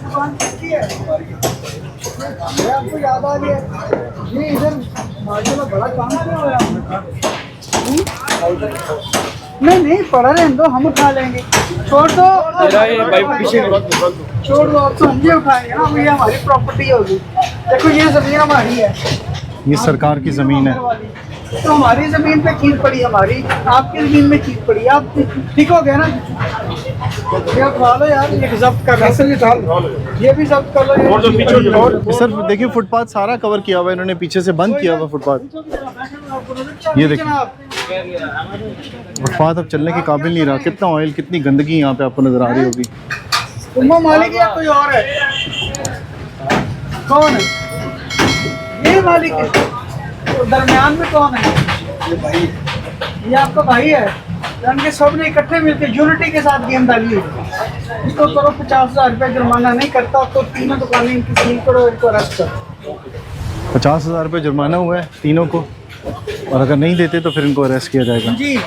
दुकान किसकी है? ये आपको याद आ गया? ये इधर माशाल्लाह बड़ा काम किया हुआ है आपने। नहीं नहीं पड़ा रहने दो, हम उठा लेंगे। छोड़ दो, छोड़ दो, आप समझे उठाएंगे ना, ये हमारी प्रॉपर्टी होगी। देखो ये जमीन हमारी है, ये सरकार की ज़मीन है। तो हमारी जमीन पे चीज पड़ी हमारी, आपकी जमीन में चीज पड़ी, आप ठीक हो गया ना? ये उठा लो यार, ये जब्त कर लो, ये भी जब्त कर लो। सर देखिए फुटपाथ सारा कवर किया हुआ है इन्होंने, पीछे से बंद किया हुआ फुटपाथ। ये देखिए फुटपाथ अब चलने के काबिल नहीं रहा। कितना ऑयल, कितनी गंदगी यहाँ पे आपको नजर आ रही होगी। तुम मालिक या कोई और है? कौन है ये मालिक है? तो दरमियान में कौन है? ये भाई, ये आपका भाई है। इनके सब ने इकट्ठे मिलकर यूनिटी के साथ गेम डाली है। इसको करो 50,000 रुपये जुर्माना, नहीं करता तो तीनों दुकानें इनकी सील करो, इनको अरेस्ट करो। 50,000 रुपये जुर्माना हुआ है तीनों को, और अगर नहीं देते तो फिर इनको अरेस्ट किया जाएगा। जी